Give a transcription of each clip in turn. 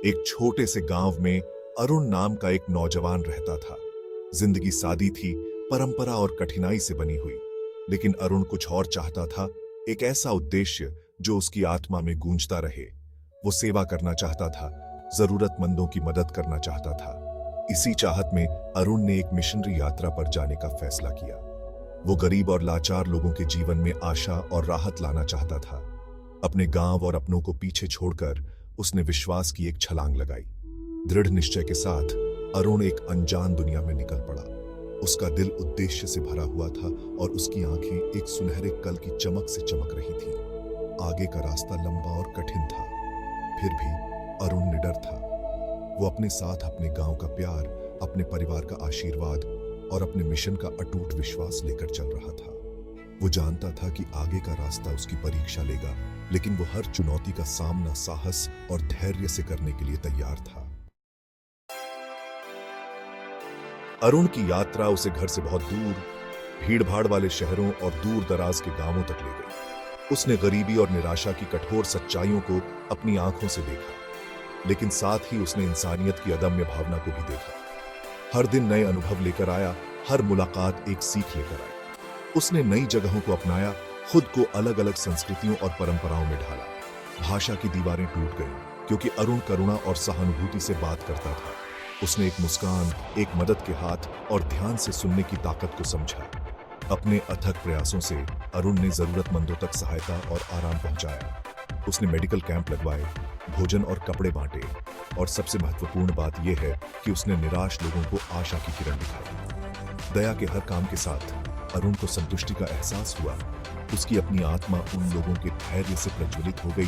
एक छोटे से गांव में अरुण नाम का एक नौजवान रहता था। जिंदगी सादी थी, परंपरा और कठिनाई से बनी हुई। लेकिन अरुण कुछ और चाहता था, एक ऐसा उद्देश्य जो उसकी आत्मा में गूंजता रहे। वो सेवा करना चाहता था, जरूरतमंदों की मदद करना चाहता था। इसी चाहत में अरुण ने एक मिशनरी यात्रा पर जाने का फैसला किया। वो गरीब और लाचार लोगों के जीवन में आशा और राहत लाना चाहता था। अपने गांव और अपनों को पीछे छोड़कर उसने विश्वास की एक छलांग लगाई। दृढ़ निश्चय के साथ अरुण एक अनजान दुनिया में निकल पड़ा। उसका दिल उद्देश्य से भरा हुआ था और उसकी आंखें एक सुनहरे कल की चमक से चमक रही थीं। आगे का रास्ता लंबा और कठिन था, फिर भी अरुण निडर था। वो अपने साथ अपने गांव का प्यार, अपने परिवार का आशीर्वाद और अपने मिशन का अटूट विश्वास लेकर चल रहा था। वो जानता था कि आगे का रास्ता उसकी परीक्षा लेगा, लेकिन वो हर चुनौती का सामना साहस और धैर्य से करने के लिए तैयार था। अरुण की यात्रा उसे घर से बहुत दूर, भीड़-भाड़ वाले शहरों और दूर दराज के गांवों तक ले गई। उसने गरीबी और निराशा की कठोर सच्चाइयों को अपनी आंखों से देखा, लेकिन साथ ही उसने इंसानियत की अदम्य भावना को भी देखा। हर दिन नए अनुभव लेकर आया, हर मुलाकात एक सीख लेकर आई। उसने नई जगहों को अपनाया, खुद को अलग अलग संस्कृतियों और परंपराओं में ढाला। भाषा की दीवारें टूट गईं, क्योंकि अरुण करुणा और सहानुभूति से बात करता था। उसने एक मुस्कान, एक मदद के हाथ और ध्यान से सुनने की ताकत को समझा। अपने अथक प्रयासों से अरुण ने जरूरतमंदों तक सहायता और आराम पहुंचाया। उसने मेडिकल कैंप लगवाए, भोजन और कपड़े बांटे, और सबसे महत्वपूर्ण बात यह है कि उसने निराश लोगों को आशा की किरण दिखाई। दया के हर काम के साथ अरुण को संतुष्टि का एहसास हुआ। उसकी अपनी आत्मा उन लोगों के धैर्य से प्रज्वलित हो गई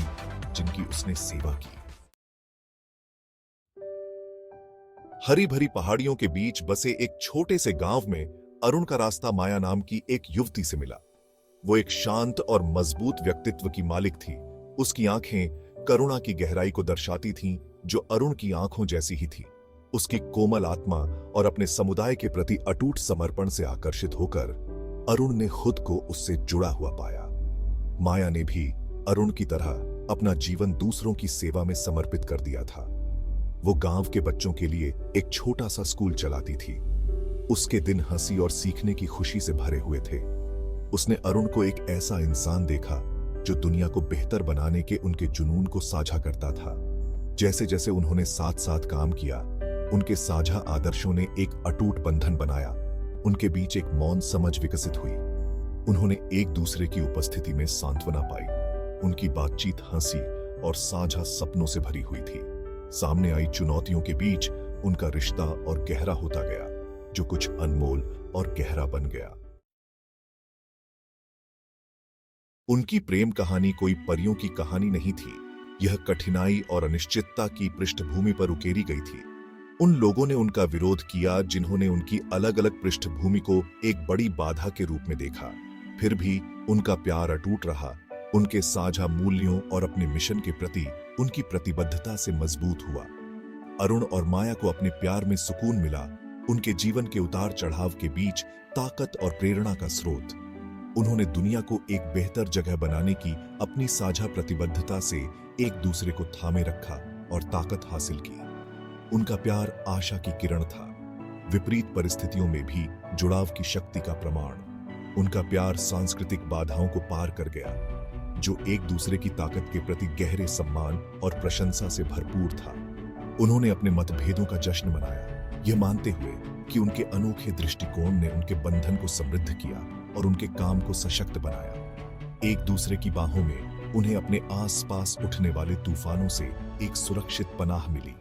जिनकी उसने सेवा की। हरी भरी पहाड़ियों के बीच बसे एक छोटे से गांव में अरुण का रास्ता माया नाम की एक युवती से मिला। वो एक शांत और मजबूत व्यक्तित्व की मालिक थी। उसकी आंखें करुणा की गहराई को दर्शाती थीं, जो अरुण की आंखों जैसी ही थी। उसकी कोमल आत्मा और अपने समुदाय के प्रति अटूट समर्पण से आकर्षित होकर अरुण ने खुद को उससे जुड़ा हुआ पाया। माया ने भी अरुण की तरह अपना जीवन दूसरों की सेवा में समर्पित कर दिया था। वो गांव के बच्चों के लिए एक छोटा सा स्कूल चलाती थी। उसके दिन हंसी और सीखने की खुशी से भरे हुए थे। उसने अरुण को एक ऐसा इंसान देखा जो दुनिया को बेहतर बनाने के उनके जुनून को साझा करता था। जैसे जैसे उन्होंने साथ साथ काम किया, उनके साझा आदर्शों ने एक अटूट बंधन बनाया। उनके बीच एक मौन समझ विकसित हुई। उन्होंने एक दूसरे की उपस्थिति में सांत्वना पाई। उनकी बातचीत हंसी और साझा सपनों से भरी हुई थी। सामने आई चुनौतियों के बीच उनका रिश्ता और गहरा होता गया, जो कुछ अनमोल और गहरा बन गया। उनकी प्रेम कहानी कोई परियों की कहानी नहीं थी। यह कठिनाई और अनिश्चितता की पृष्ठभूमि पर उकेरी गई थी। उन लोगों ने उनका विरोध किया जिन्होंने उनकी अलग अलग पृष्ठभूमि को एक बड़ी बाधा के रूप में देखा। फिर भी उनका प्यार अटूट रहा। उनके साझा मूल्यों और अपने मिशन के प्रति उनकी प्रतिबद्धता से मजबूत हुआ। अरुण और माया को अपने प्यार में सुकून मिला। उनके जीवन के उतार चढ़ाव के बीच ताकत और प्रेरणा का स्रोत। उन्होंने दुनिया को एक बेहतर जगह बनाने की अपनी साझा प्रतिबद्धता से एक दूसरे को थामे रखा और ताकत हासिल की। उनका प्यार आशा की किरण था, विपरीत परिस्थितियों में भी जुड़ाव की शक्ति का प्रमाण। उनका प्यार सांस्कृतिक बाधाओं को पार कर गया, जो एक दूसरे की ताकत के प्रति गहरे सम्मान और प्रशंसा से भरपूर था। उन्होंने अपने मतभेदों का जश्न मनाया, यह मानते हुए कि उनके अनोखे दृष्टिकोण ने उनके बंधन को समृद्ध किया और उनके काम को सशक्त बनाया। एक दूसरे की बाहों में उन्हें अपने आसपास उठने वाले तूफानों से एक सुरक्षित पनाह मिली।